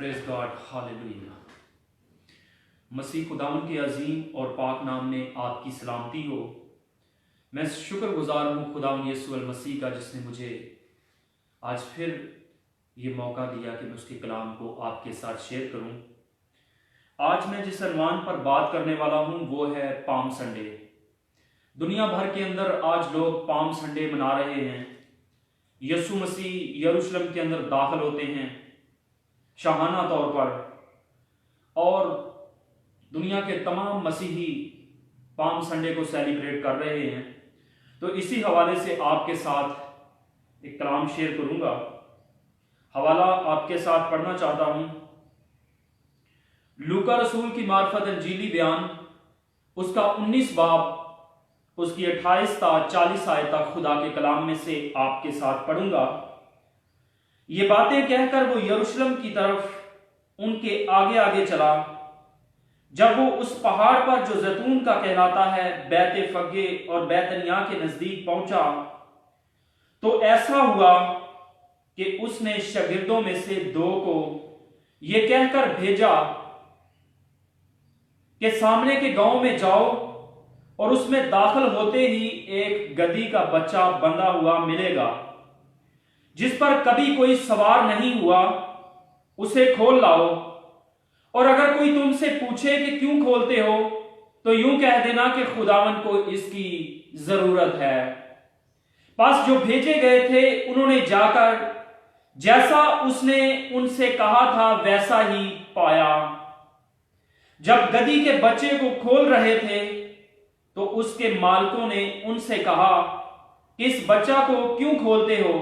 Praise God, hallelujah. मसीह खुदावन के अजीम और पाक नाम में आपकी सलामती हो। मैं शुक्रगुजार हूँ खुदावन यीशु अल मसीह का, जिसने मुझे आज फिर ये मौका दिया कि मैं उसके कलाम को आपके साथ शेयर करूँ। आज मैं जिस अनवान पर बात करने वाला हूँ वो है पाम संडे। दुनिया भर के अंदर आज लोग पाम संडे मना रहे हैं। यीशु मसीह यरूशलेम के अंदर दाखिल होते हैं शाहाना तौर पर, और दुनिया के तमाम मसीही पाम संडे को सेलिब्रेट कर रहे हैं। तो इसी हवाले से आपके साथ एक कलाम शेयर करूंगा। हवाला आपके साथ पढ़ना चाहता हूं। लूका रसूल की मार्फत अंजीली बयान उसका 19 बाब उसकी 28 ता 40 आयत तक खुदा के कलाम में से आपके साथ पढ़ूंगा। ये बातें कहकर वो यरूशलेम की तरफ उनके आगे आगे चला। जब वो उस पहाड़ पर जो जैतून का कहलाता है बैते फगे और बैतनिया के नजदीक पहुंचा, तो ऐसा हुआ कि उसने शागिर्दों में से 2 को ये कहकर भेजा कि सामने के गांव में जाओ और उसमें दाखिल होते ही एक गधी का बच्चा बंधा हुआ मिलेगा, जिस पर कभी कोई सवार नहीं हुआ, उसे खोल लाओ। और अगर कोई तुमसे पूछे कि क्यों खोलते हो, तो यूं कह देना कि खुदावन को इसकी जरूरत है। पास जो भेजे गए थे उन्होंने जाकर जैसा उसने उनसे कहा था वैसा ही पाया। जब गधी के बच्चे को खोल रहे थे तो उसके मालिकों ने उनसे कहा कि इस बच्चा को क्यों खोलते हो?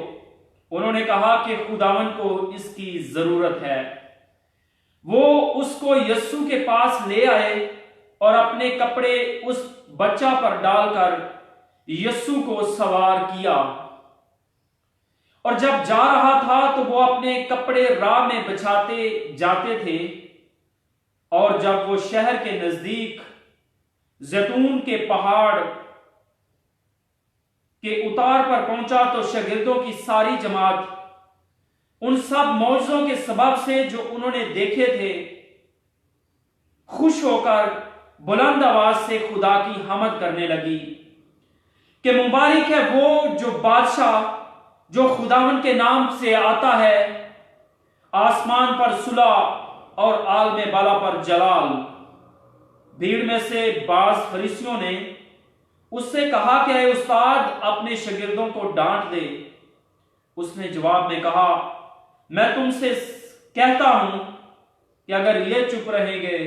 उन्होंने कहा कि खुदावन को इसकी जरूरत है। वो उसको यस्सु के पास ले आए और अपने कपड़े उस बच्चा पर डालकर यस्सु को सवार किया। और जब जा रहा था तो वो अपने कपड़े राह में बिछाते जाते थे, और जब वो शहर के नजदीक जैतून के पहाड़ के उतार पर पहुंचा तो शागिर्दों की सारी जमात उन सब मौजों के सबब से जो उन्होंने देखे थे खुश होकर बुलंद आवाज से खुदा की हमद करने लगी कि मुबारक है वो जो बादशाह जो खुदावन के नाम से आता है। आसमान पर सुलह और आल में बाला पर जलाल। भीड़ में से बाज फरीसियों ने उससे कहा कि ऐ उस्ताद, अपने शागिर्दों को डांट दे। उसने जवाब में कहा, मैं तुमसे कहता हूं कि अगर ये चुप रहेंगे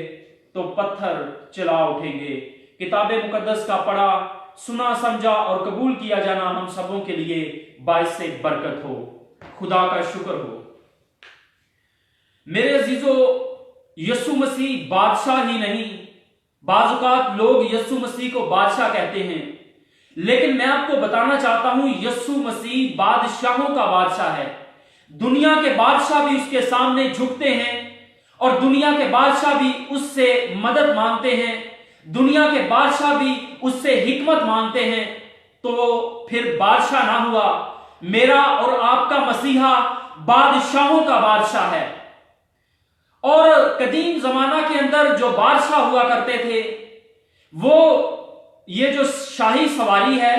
तो पत्थर चला उठेंगे। किताबे मुकद्दस का पढ़ा, सुना, समझा और कबूल किया जाना हम सबों के लिए बाइस से बरकत हो। खुदा का शुक्र हो। मेरे अजीजों, यीशु मसीह बादशाह ही नहीं, बाजुकात लोग यीशु मसीह को बादशाह कहते हैं, लेकिन मैं आपको बताना चाहता हूं यीशु मसीह बादशाहों का बादशाह है। दुनिया के बादशाह भी उसके सामने झुकते हैं और दुनिया के बादशाह भी उससे मदद मांगते हैं, दुनिया के बादशाह भी उससे हिकमत मांगते हैं। तो फिर बादशाह ना हुआ? मेरा और आपका मसीहा बादशाहों का बादशाह है। और कदीम जमाना के अंदर जो बादशाह हुआ करते थे, वो ये जो शाही सवारी है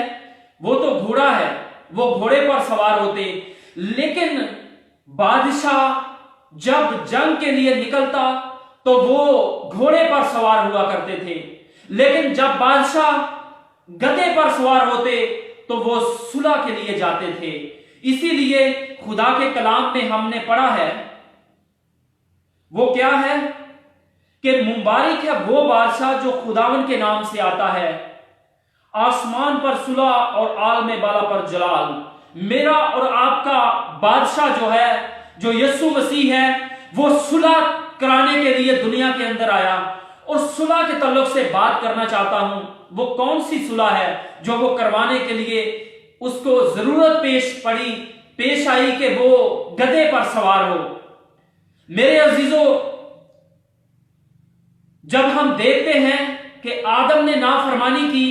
वो तो घोड़ा है, वो घोड़े पर सवार होते। लेकिन बादशाह जब जंग के लिए निकलता तो वो घोड़े पर सवार हुआ करते थे, लेकिन जब बादशाह गधे पर सवार होते तो वो सुलह के लिए जाते थे। इसीलिए खुदा के कलाम में हमने पढ़ा है, वो क्या है कि मुबारक है वो बादशाह जो खुदावन के नाम से आता है। आसमान पर सुलह और आल में बाला पर जलाल। मेरा और आपका बादशाह जो है, जो यीशु मसीह है, वो सुलह कराने के लिए दुनिया के अंदर आया। और सुलह के तल्लुक से बात करना चाहता हूं, वो कौन सी सुलह है जो वो करवाने के लिए उसको जरूरत पेश आई कि वो गधे पर सवार हो। मेरे अजीजों, जब हम देखते हैं कि आदम ने नाफरमानी की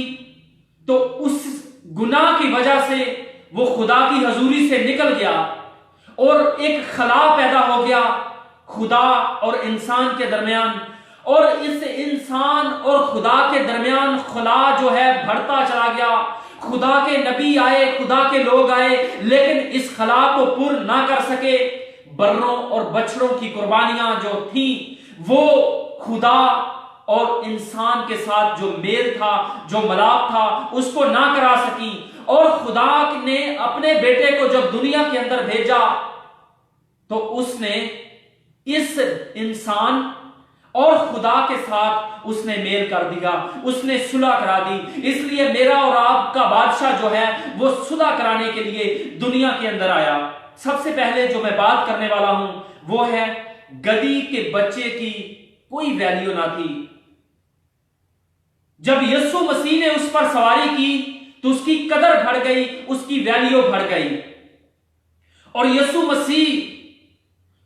तो उस गुनाह की वजह से वो खुदा की हजूरी से निकल गया और एक खला पैदा हो गया। खुदा और इंसान के दरमियान, और इस इंसान और खुदा के दरमियान खुला जो है बढ़ता चला गया। खुदा के नबी आए, खुदा के लोग आए, लेकिन इस खला को पूर्ण ना कर सके। बर्रों और बछड़ों की कुर्बानियां जो थी वो खुदा और इंसान के साथ जो मेल था, जो मिलाप था, उसको ना करा सकी। और खुदा ने अपने बेटे को जब दुनिया के अंदर भेजा तो उसने इस इंसान और खुदा के साथ उसने मेल कर दिया, उसने सुलह करा दी। इसलिए मेरा और आपका बादशाह जो है वो सुलह कराने के लिए दुनिया के अंदर आया। सबसे पहले जो मैं बात करने वाला हूं वो है गधी के बच्चे की कोई वैल्यू ना थी। जब यीशु मसीह ने उस पर सवारी की तो उसकी कदर बढ़ गई, उसकी वैल्यू बढ़ गई। और यीशु मसीह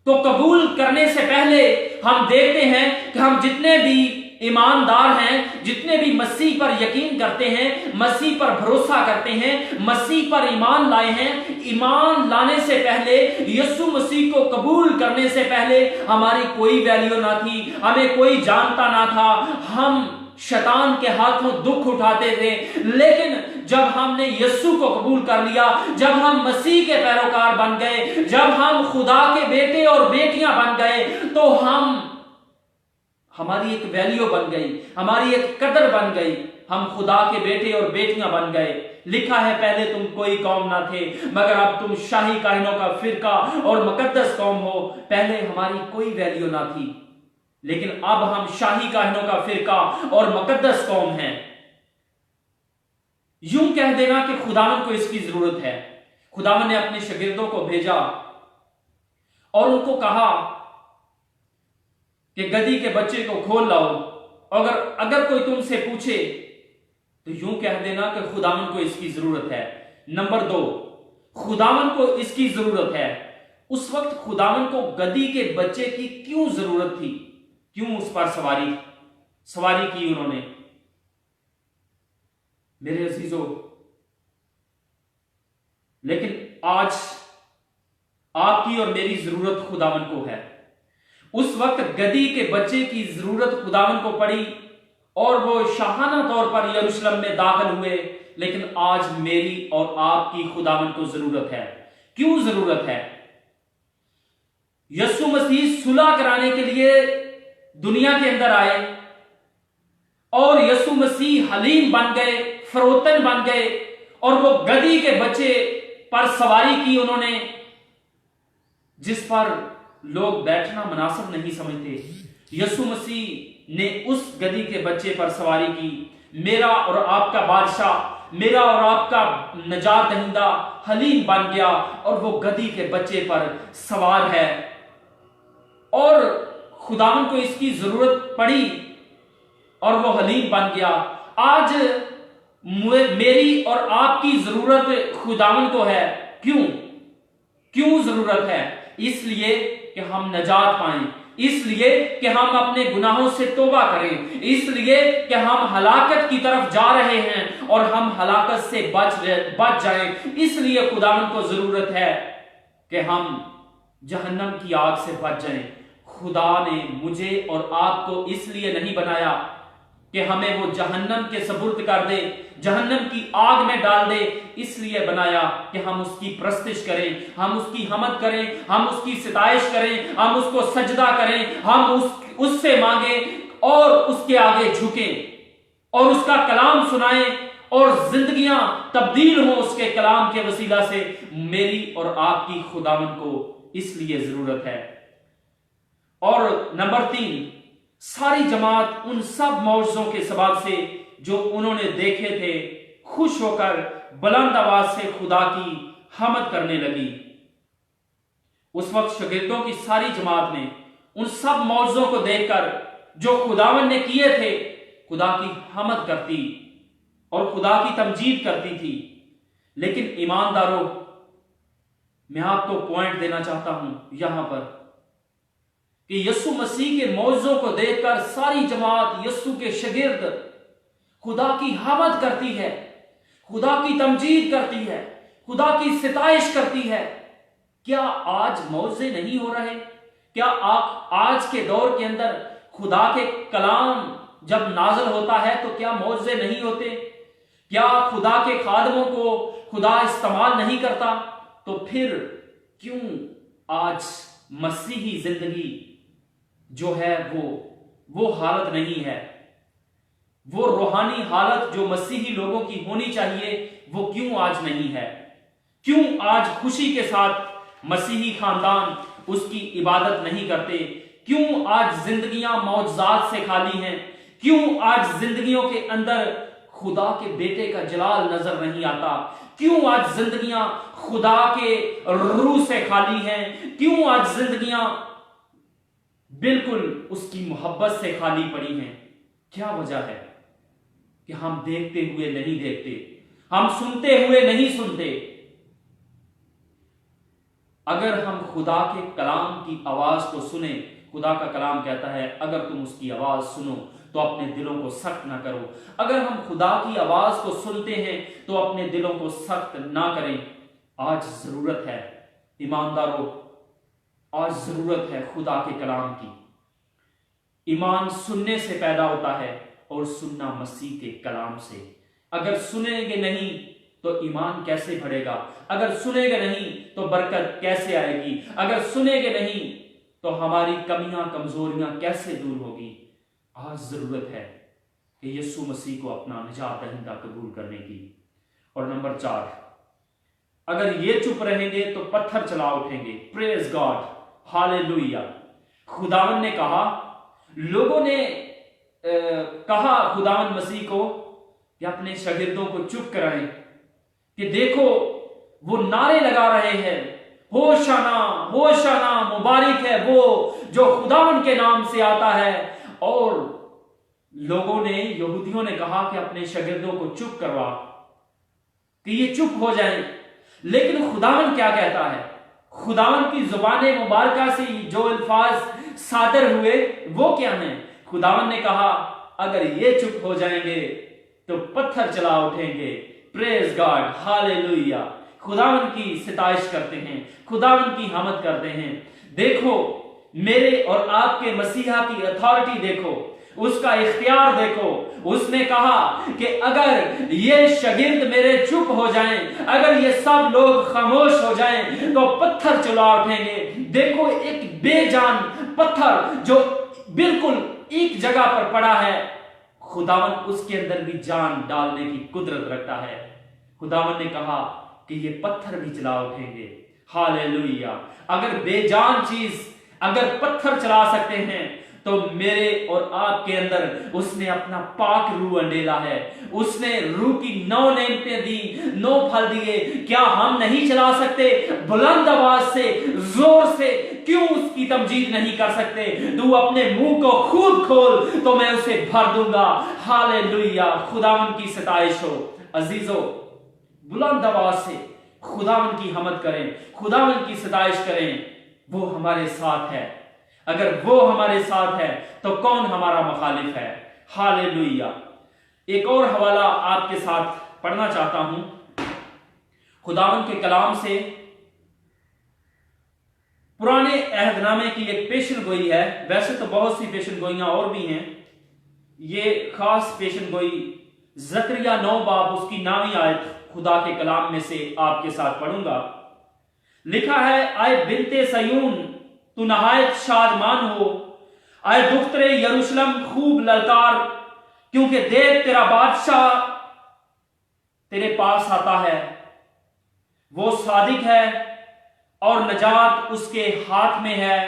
तो कबूल करने से पहले हम देखते हैं कि हम जितने भी ईमानदार हैं, जितने भी मसीह पर यकीन करते हैं, मसीह पर भरोसा करते हैं, मसीह पर ईमान लाए हैं, ईमान लाने से पहले, यीशु मसीह को कबूल करने से पहले हमारी कोई वैल्यू ना थी, हमें कोई जानता ना था। हम शैतान के हाथों दुख उठाते थे। लेकिन जब हमने यीशु को कबूल कर लिया, जब हम मसीह के पैरोकार बन गए, जब हम खुदा के बेटे और बेटियां बन गए, तो हमारी एक वैल्यू बन गई, हमारी एक कदर बन गई। हम खुदा के बेटे और बेटियां बन गए। लिखा है पहले तुम कोई कौम ना थे, मगर अब तुम शाही कायनों का फिरका और मुकद्दस कौम हो। पहले हमारी कोई वैल्यू ना थी, लेकिन अब हम शाही कायनों का फिरका और मुकद्दस कौम हैं। यूं कह देना कि खुदावन को इसकी जरूरत है। खुदावन ने अपने शागिर्दों को भेजा और उनको कहा कि गधी के बच्चे को खोल लाओ। अगर कोई तुमसे पूछे तो यूं कह देना कि खुदावन को इसकी जरूरत है। नंबर 2, खुदावन को इसकी जरूरत है। उस वक्त खुदावन को गधी के बच्चे की क्यों जरूरत थी? क्यों उस पर सवारी की उन्होंने? मेरे अजीजों, लेकिन आज आपकी और मेरी जरूरत खुदावन को है। उस वक्त गधी के बच्चे की जरूरत खुदावन को पड़ी और वो शाहाना तौर पर यरूशलेम में दाखिल हुए। लेकिन आज मेरी और आपकी खुदावन को जरूरत है। क्यों जरूरत है? यीशु मसीह सुलह कराने के लिए दुनिया के अंदर आए और यीशु मसीह हलीम बन गए, फरोतन बन गए, और वो गधी के बच्चे पर सवारी की उन्होंने, जिस पर लोग बैठना मुनासिब नहीं समझते। यीशु मसीह ने उस गधी के बच्चे पर सवारी की। मेरा और आपका बादशाह, मेरा और आपका नजात दहिंदा हलीम बन गया और वो गधी के बच्चे पर सवार है। और खुदावन को इसकी जरूरत पड़ी और वो हलीम बन गया। आज मेरी और आपकी जरूरत खुदावन को है। क्यों जरूरत है? इसलिए कि हम नजात पाएं, इसलिए कि हम अपने गुनाहों से तौबा करें, इसलिए कि हम हलाकत की तरफ जा रहे हैं और हम हलाकत से बच जाएं। इसलिए खुदावन को जरूरत है कि हम जहन्नम की आग से बच जाएं। खुदा ने मुझे और आपको इसलिए नहीं बनाया कि हमें वो जहन्नम के सपुर्द कर दे, जहन्नम की आग में डाल दे। इसलिए बनाया कि हम उसकी प्रस्तिश करें, हम उसकी हमद करें, हम उसकी सिताइश करें, हम उसको सजदा करें, हम उससे मांगे और उसके आगे झुकें और उसका कलाम सुनाएं और जिंदगियां तब्दील हो उसके कलाम के वसीला से। मेरी और आपकी खुदावन को इसलिए जरूरत है। और नंबर 3, सारी जमात उन सब मौजज़ों के सबब से जो उन्होंने देखे थे खुश होकर बुलंद आवाज से खुदा की हमद करने लगी। उस वक्त शागिर्दों की सारी जमात ने उन सब मौजज़ों को देखकर जो खुदावन ने किए थे, खुदा की हमद करती और खुदा की तमजीद करती थी। लेकिन ईमानदारों, मैं आपको पॉइंट देना चाहता हूं यहां पर कि यीशु मसीह के मौजज़ों को देखकर सारी जमात, यीशु के शागिर्द खुदा की हमद करती है, खुदा की तमजीद करती है, खुदा की सिताइश करती है। क्या आज मौजे नहीं हो रहे? क्या आप आज के दौर के अंदर खुदा के कलाम जब नाज़िल होता है तो क्या मौजज़े नहीं होते? क्या खुदा के खादमों को खुदा इस्तेमाल नहीं करता? तो फिर क्यों आज मसीही जिंदगी जो है वो हालत नहीं है? वो रूहानी हालत जो मसीही लोगों की होनी चाहिए वो क्यों आज नहीं है? क्यों आज खुशी के साथ मसीही खानदान उसकी इबादत नहीं करते? क्यों आज जिंदगियां मौजज़ात से खाली हैं? क्यों आज जिंदगियों के अंदर खुदा के बेटे का जलाल नजर नहीं आता? क्यों आज जिंदगियां खुदा के रूह से खाली हैं? क्यों आज जिंदगियां बिल्कुल उसकी मोहब्बत से खाली पड़ी हैं? क्या वजह है कि हम देखते हुए नहीं देखते, हम सुनते हुए नहीं सुनते? अगर हम खुदा के कलाम की आवाज को सुने, खुदा का कलाम कहता है अगर तुम उसकी आवाज सुनो तो अपने दिलों को सख्त ना करो। अगर हम खुदा की आवाज को सुनते हैं तो अपने दिलों को सख्त ना करें। आज जरूरत है ईमानदारों, आज जरूरत है खुदा के कलाम की। ईमान सुनने से पैदा होता है और सुनना मसीह के कलाम से। अगर सुनेंगे नहीं तो ईमान कैसे बढ़ेगा? अगर सुनेंगे नहीं तो बरकत कैसे आएगी? अगर सुनेंगे नहीं तो हमारी कमियां कमजोरियां कैसे दूर होगी? आज जरूरत है कि यीशु मसीह को अपना निजात दहिंदा कबूल करने की। और नंबर 4, अगर ये चुप रहेंगे तो पत्थर चला उठेंगे। Praise God, hallelujah. खुदावन ने कहा, लोगों ने कहा खुदावन मसीह को कि अपने शागिर्दों को चुप कराएं कि देखो वो नारे लगा रहे हैं, होशाना होशाना, मुबारक है वो जो खुदावन के नाम से आता है। और लोगों ने, यहूदियों ने कहा कि अपने शागिर्दों को चुप करवा, कि ये चुप हो जाएं। लेकिन खुदावन क्या कहता है? खुदावन की जुबान मुबारका से जो अल्फाज सादर हुए वो क्या हैं? खुदावन ने कहा अगर ये चुप हो जाएंगे तो पत्थर चला उठेंगे। Praise God, hallelujah. खुदावन की सिताइश करते हैं, खुदावन की हमद करते हैं। देखो मेरे और आपके मसीहा की अथॉरिटी देखो, उसका इख्तियार देखो। उसने कहा कि अगर ये शागिर्द मेरे चुप हो जाएं, अगर ये सब लोग खामोश हो जाएं तो पत्थर चला उठेंगे। देखो एक बेजान पत्थर जो बिल्कुल एक जगह पर पड़ा है, खुदावन उसके अंदर भी जान डालने की कुदरत रखता है। खुदावन ने कहा कि ये पत्थर भी चला उठेंगे। हालेलुया। अगर बेजान चीज अगर पत्थर चला सकते हैं तो मेरे और आपके अंदर उसने अपना पाक रूह अंडेला है। उसने रूह की 9 नेमतें दी, 9 फल दिए। क्या हम नहीं चला सकते? बुलंद आवाज से, जोर से क्यों उसकी तमजीद नहीं कर सकते? तू अपने मुंह को खूब खोल तो मैं उसे भर दूंगा। हालेलुया। खुदावन की सताइश हो। अजीजों, बुलंद आवाज से खुदावन की हमद करें, खुदावन की सताइश करें। वो हमारे साथ है। अगर वो हमारे साथ है तो कौन हमारा मुखालिफ है? हालेलुया। एक और हवाला आपके साथ पढ़ना चाहता हूं खुदावन के कलाम से। पुराने अहदनामे की एक पेशन गोई है। वैसे तो बहुत सी पेशन गोइयां और भी हैं, ये खास पेशन गोई जकरिया 9 बाब उसकी 9वीं आयत खुदा के कलाम में से आपके साथ पढ़ूंगा। लिखा है, आए बिनते सयून तू नहायत शादमान हो, आए दुख्तरे यरूशलेम खूब ललकार, क्योंकि देख तेरा बादशाह तेरे पास आता है। वो सादिक है और नजात उसके हाथ में है।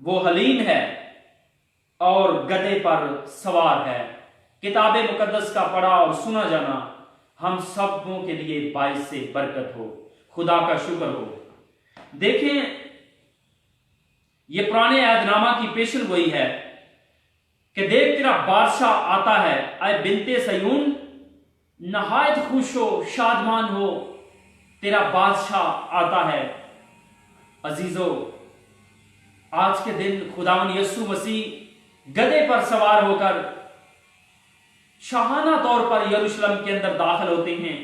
वो हलीम है और गधे पर सवार है। किताबे मुकद्दस का पढ़ा और सुना जाना हम सबों के लिए बाइस से बरकत हो। खुदा का शुक्र हो। देखें, ये पुराने अहदनामा की पेशन गोई है कि देख तेरा बादशाह आता है, आए बिनते सयून नहायत खुश हो, शादमान हो, तेरा बादशाह आता है। अजीजों, आज के दिन खुदावन यीशु मसीह गधे पर सवार होकर शाहाना तौर पर यरूशलेम के अंदर दाखिल होते हैं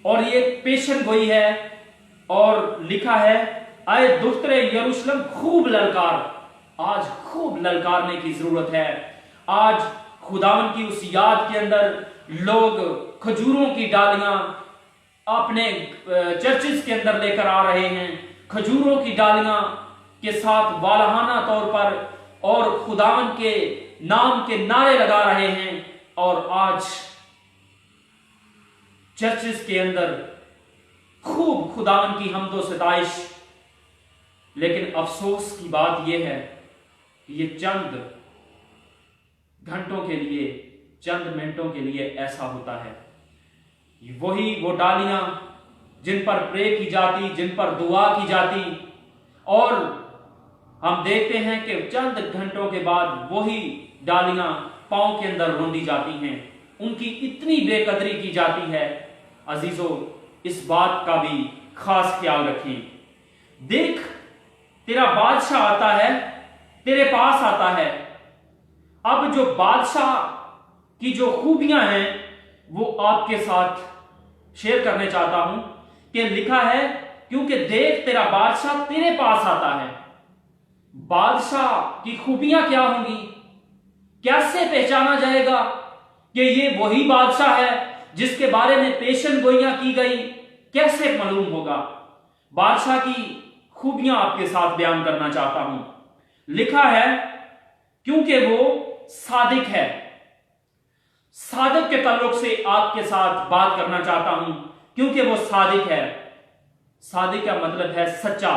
और ये पेशन गोई है। और लिखा है आए दुख्तरे यरूशलेम खूब ललकार। आज खूब ललकारने की जरूरत है। आज खुदावन की उस याद के अंदर लोग खजूरों की डालियां अपने चर्चिस के अंदर लेकर आ रहे हैं, खजूरों की डालियां के साथ वालहाना तौर पर और खुदावन के नाम के नारे लगा रहे हैं। और आज चर्चिस के अंदर खूब खुदावन की हमदो सताइश। लेकिन अफसोस की बात यह है कि ये चंद घंटों के लिए, चंद मिनटों के लिए ऐसा होता है। वही वो डालियां जिन पर प्रे की जाती, जिन पर दुआ की जाती, और हम देखते हैं कि चंद घंटों के बाद वही डालियां पांव के अंदर रोंदी जाती हैं, उनकी इतनी बेकदरी की जाती है। अजीजों, इस बात का भी खास ख्याल रखें। देख, तेरा बादशाह आता है, तेरे पास आता है। अब जो बादशाह की जो खूबियां हैं वो आपके साथ शेयर करने चाहता हूं कि लिखा है, क्योंकि देख तेरा बादशाह तेरे पास आता है। बादशाह की खूबियां क्या होंगी? कैसे पहचाना जाएगा कि ये वही बादशाह है जिसके बारे में पेशन गोइयां की गई? कैसे मालूम होगा? बादशाह की खूबियां आपके साथ बयान करना चाहता हूं। लिखा है, क्योंकि वो सादिक है। सादिक के ताल्लुक से आपके साथ बात करना चाहता हूं, क्योंकि वो सादिक है। सादिक का मतलब है सच्चा।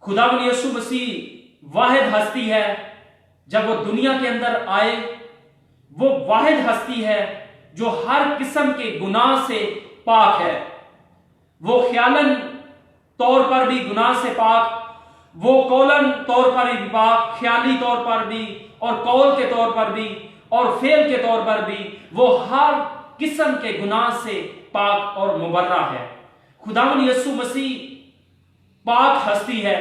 खुदावंद यीशु मसीह वाहिद हस्ती है। जब वो दुनिया के अंदर आए, वो वाहिद हस्ती है जो हर किस्म के गुनाह से पाक है। वो ख्यालन तौर पर भी गुनाह से पाक, वो कौलन तौर पर भी पाक, ख्याली तौर पर भी, और कौल के तौर पर भी, और फेल के तौर पर भी। वो हर किस्म के गुनाह से पाक और मुबर्रा है। खुदावंद यीशु मसीह पाक हस्ती है।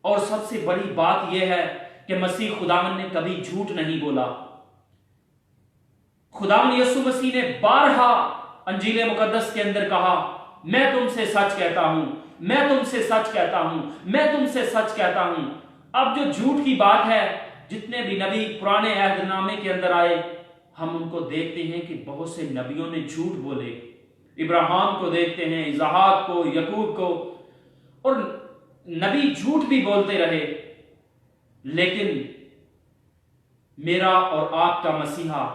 और सबसे बड़ी बात यह है कि मसीह खुदावंद ने कभी झूठ नहीं बोला। खुदावंद यीशु मसीह ने 12 अंजील मुकद्दस के अंदर कहा, मैं तुमसे सच कहता हूं, मैं तुमसे सच कहता हूं, मैं तुमसे सच कहता हूं। अब जो झूठ की बात है, जितने भी नबी पुराने अहदनामे के अंदर आए, हम उनको देखते हैं कि बहुत से नबियों ने झूठ बोले। इब्राहिम को देखते हैं, इसहाक को, याकूब को, और नबी झूठ भी बोलते रहे। लेकिन मेरा और आपका मसीहा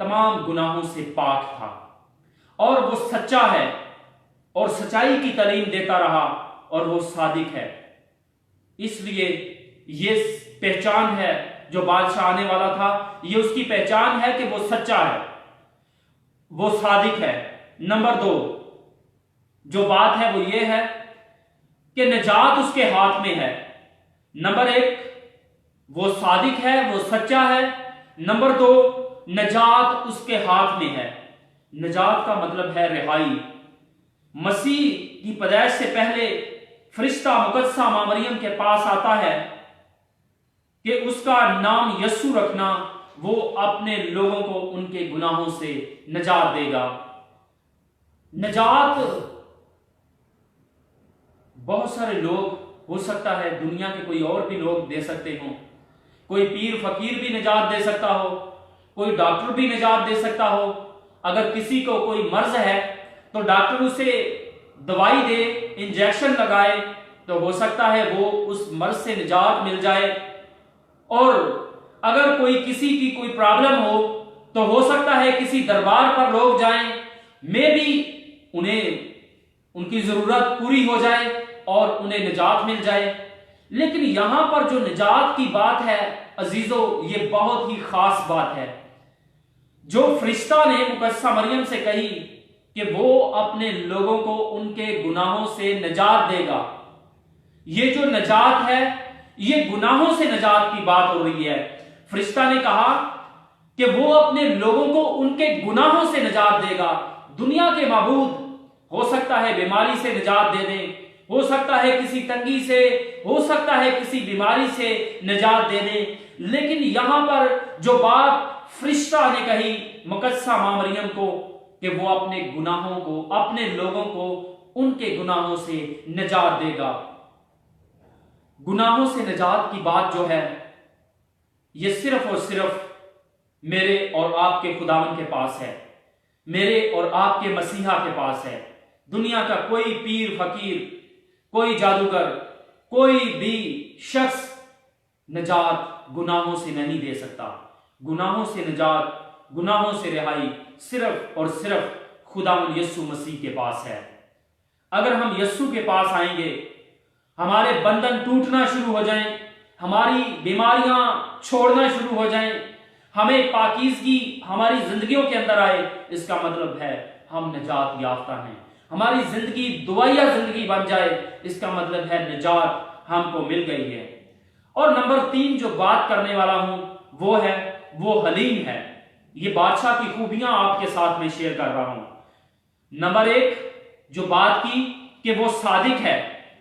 तमाम गुनाहों से पाक था, और वो सच्चा है और सच्चाई की तालीम देता रहा, और वो सादिक है। इसलिए ये पहचान है जो बादशाह आने वाला था, ये उसकी पहचान है कि वो सच्चा है, वो सादिक है। नंबर 2 जो बात है वो ये है कि नजात उसके हाथ में है। नंबर 1 वो सादिक है, वो सच्चा है। नंबर 2 नजात उसके हाथ में है। नजात का मतलब है रिहाई। मसीह की पैदाइश से पहले फरिश्ता मुकद्दसा मां मरियम के पास आता है कि उसका नाम यस्सु रखना, वो अपने लोगों को उनके गुनाहों से नजात देगा। नजात बहुत सारे लोग, हो सकता है दुनिया के कोई और भी लोग दे सकते हो। कोई पीर फकीर भी निजात दे सकता हो, कोई डॉक्टर भी निजात दे सकता हो। अगर किसी को कोई मर्ज है तो डॉक्टर उसे दवाई दे, इंजेक्शन लगाए, तो हो सकता है वो उस मर्ज से निजात मिल जाए। और अगर कोई किसी की कोई प्रॉब्लम हो तो हो सकता है किसी दरबार पर लोग जाएं, मे भी उन्हें उनकी जरूरत पूरी हो जाए और उन्हें निजात मिल जाए। लेकिन यहां पर जो निजात की बात है अजीजों, ये बहुत ही खास बात है जो फरिश्ता ने मुकद्दसा मरियम से कही कि वो अपने लोगों को उनके गुनाहों से निजात देगा। ये जो निजात है, ये गुनाहों से निजात की बात हो रही है। फरिश्ता ने कहा कि वो अपने लोगों को उनके गुनाहों से निजात देगा। दुनिया के माबूद हो सकता है बीमारी से निजात दे दें, हो सकता है किसी तंगी से, हो सकता है किसी बीमारी से निजात दे दें। लेकिन यहां पर जो बात फरिश्ता ने कही मुकद्दसा मां मरियम को कि वो अपने गुनाहों को, अपने लोगों को उनके गुनाहों से निजात देगा। गुनाहों से निजात की बात जो है ये सिर्फ और सिर्फ मेरे और आपके खुदावन के पास है, मेरे और आपके मसीहा के पास है। दुनिया का कोई पीर फकीर, कोई जादूगर, कोई भी शख्स निजात गुनाहों से नहीं दे सकता। गुनाहों से निजात, गुनाहों से रिहाई सिर्फ और सिर्फ खुदावन यीशु मसीह के पास है। अगर हम यीशु के पास आएंगे, हमारे बंधन टूटना शुरू हो जाएं, हमारी बीमारियां छोड़ना शुरू हो जाएं, हमें पाकीज़गी हमारी जिंदगियों के अंदर आए, इसका मतलब है हम निजात याफ्ता हैं। हमारी जिंदगी दुआया जिंदगी बन जाए, इसका मतलब है निजात हमको मिल गई है। और नंबर 3 जो बात करने वाला हूं वो हलीम है। ये बादशाह की खूबियां आपके साथ में शेयर कर रहा हूं। नंबर 1 जो बात की कि वो सादिक है,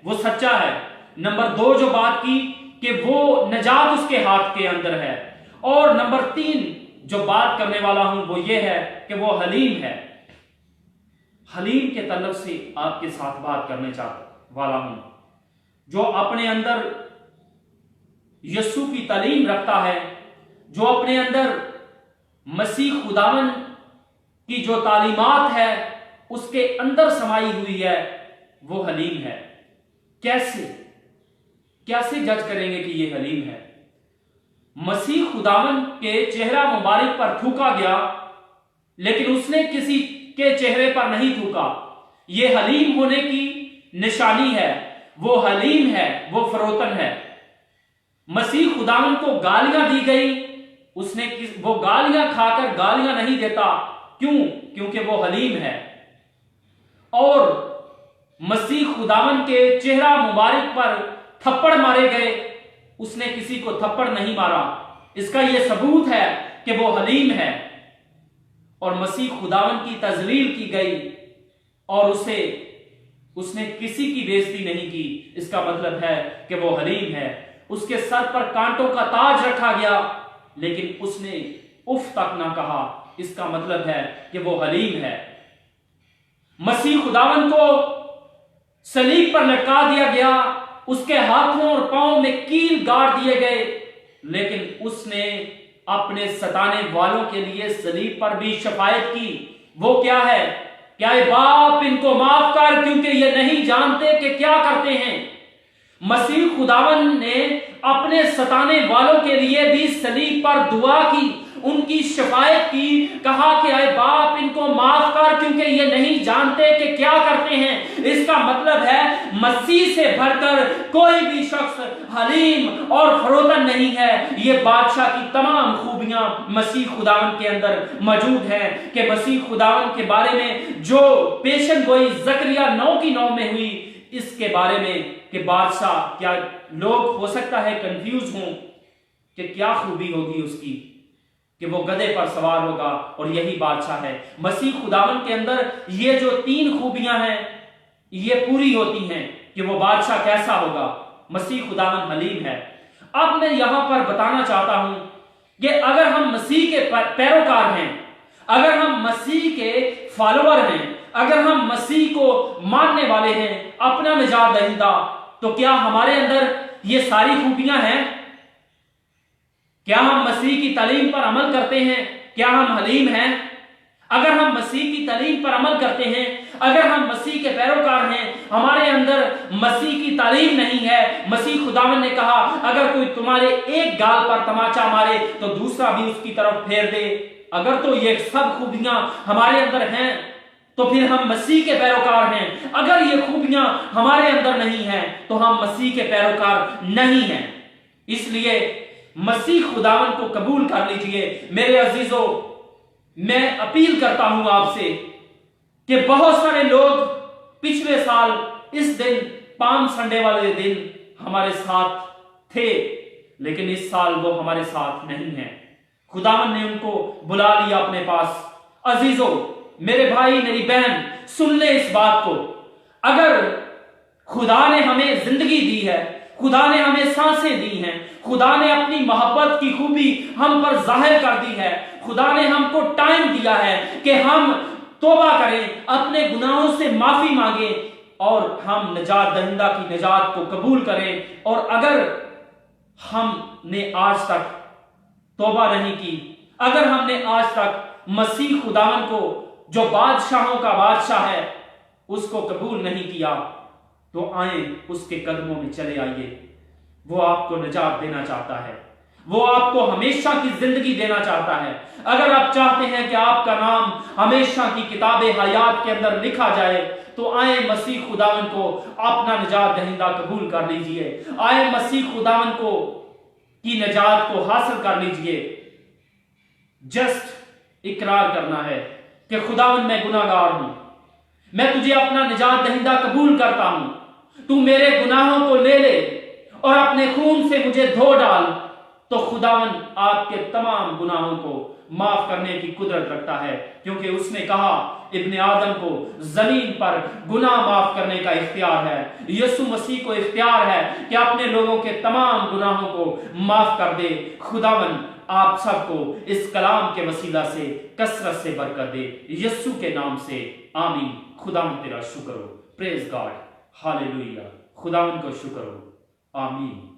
वो सच्चा है। नंबर 2 जो बात की कि वो निजात उसके हाथ के अंदर है। और नंबर 3 जो बात करने वाला हूं वो ये है कि वो हलीम है। हलीम के तल्लुक से आपके साथ बात करने वाला हूं, जो अपने अंदर यीशु की तालीम रखता है, जो अपने अंदर मसीह खुदावन की जो तालीमात है उसके अंदर समाई हुई है, वो हलीम है। कैसे जज करेंगे कि ये हलीम है? मसीह खुदावन के चेहरा मुबारक पर थूका गया, लेकिन उसने किसी के चेहरे पर नहीं थूका। ये हलीम होने की निशानी है, वो हलीम है, वो फरोतन है। मसीह खुदावन को गालियां दी गई, वो गालियां खाकर गालियां नहीं देता। क्यों? क्योंकि वो हलीम है। और मसीह खुदावन के चेहरा मुबारक पर थप्पड़ मारे गए, उसने किसी को थप्पड़ नहीं मारा। इसका यह सबूत है कि वो हलीम है। और मसीह खुदावन की तजलील की गई और उसने किसी की बेइज्जती नहीं की। इसका मतलब है कि वो हलीम है। उसके सर पर कांटों का ताज रखा गया, लेकिन उसने उफ तक ना कहा। इसका मतलब है कि वो हलीम है। मसीह खुदावन को सलीब पर लटका दिया गया, उसके हाथों और पांवों में कील गाड़ दिए गए, लेकिन उसने अपने सताने वालों के लिए सलीब पर भी शफायत की। वो क्या है? क्या है? बाप इनको माफ कर, क्योंकि ये नहीं जानते कि क्या करते हैं। मसीह खुदावन ने अपने सताने वालों के लिए भी सलीब पर दुआ की, उनकी शफायत की, कहा कि आए बाप इनको माफ कर, क्योंकि ये नहीं जानते कि क्या करते हैं। इसका मतलब है मसीह से भरकर कोई भी शख्स हलीम और फरोतन नहीं है। ये बादशाह की तमाम खूबियां मसीह खुदावन के अंदर मौजूद हैं कि मसीह खुदावन के बारे में जो पेशन गोई जकरिया 9:9 में हुई, इसके बारे में कि बादशाह, क्या लोग हो सकता है कंफ्यूज हों कि क्या खूबी होगी उसकी, कि वो गधे पर सवार होगा, और यही बादशाह है। मसीह खुदावन के अंदर ये जो 3 खूबियां हैं ये पूरी होती हैं कि वो बादशाह कैसा होगा। मसीह खुदावन हलीम है। अब मैं यहां पर बताना चाहता हूं कि अगर हम मसीह के पैरोकार हैं, अगर हम मसीह के फॉलोअर हैं, अगर हम मसीह को मानने वाले हैं, अपना निजात दहिंदा, तो क्या हमारे अंदर ये सारी खूबियां हैं? क्या हम मसीह की तालीम पर अमल करते हैं? क्या हम हलीम हैं? अगर हम मसीह की तालीम पर अमल करते हैं, अगर हम मसीह के पैरोकार हैं, हमारे अंदर मसीह की तालीम नहीं है। मसीह खुदावन ने कहा अगर कोई तुम्हारे एक गाल पर तमाचा मारे तो दूसरा भी उसकी तरफ फेर दे। अगर तो ये सब खूबियां हमारे अंदर हैं तो फिर हम मसीह के पैरोकार हैं। अगर ये खूबियां हमारे अंदर नहीं हैं तो हम मसीह के पैरोकार नहीं हैं। इसलिए मसीह खुदावन को कबूल कर लीजिए। मेरे अजीजों, मैं अपील करता हूं आपसे कि बहुत सारे लोग पिछले साल इस दिन पाम संडे वाले दिन हमारे साथ थे, लेकिन इस साल वो हमारे साथ नहीं है। खुदावन ने उनको बुला लिया अपने पास। अजीजों, मेरे भाई मेरी बहन, सुन ले इस बात को। अगर खुदा ने हमें जिंदगी दी है, खुदा ने हमें सांसें दी हैं, खुदा ने अपनी मोहब्बत की खूबी हम पर जाहिर कर दी है, खुदा ने हमको टाइम दिया है कि हम तौबा करें, अपने गुनाहों से माफी मांगे, और हम निजात दहिंदा की निजात को कबूल करें। और अगर हमने आज तक तौबा नहीं की, अगर हमने आज तक मसीह खुदावन को जो बादशाहों का बादशाह है उसको कबूल नहीं किया, तो आए उसके कदमों में चले आइए। वो आपको निजात देना चाहता है, वो आपको हमेशा की जिंदगी देना चाहता है। अगर आप चाहते हैं कि आपका नाम हमेशा की किताबे हयात के अंदर लिखा जाए, तो आए मसीह खुदावन को अपना निजात दहिंदा कबूल कर लीजिए। आए मसीह खुदावन को की निजात को हासिल कर लीजिए। जस्ट इकरार करना है कि खुदावन मैं गुनाहगार हूं, मैं तुझे अपना निजात दहिंदा कबूल करता हूं, तू मेरे गुनाहों को ले ले और अपने खून से मुझे धो डाल। तो खुदावन आपके तमाम गुनाहों को माफ करने की कुदरत रखता है, क्योंकि उसने कहा इब्ने आदम को जमीन पर गुनाह माफ करने का इख्तियार है। यीशु मसीह को इख्तियार है कि अपने लोगों के तमाम गुनाहों को माफ कर दे। खुदावन आप सबको इस कलाम के वसीला से कसरत से बरकत दे, यीशु के नाम से आमीन। खुदावन तेरा शुक्र हो। Praise God, hallelujah. खुदावन को शुक्र हो। आमीन।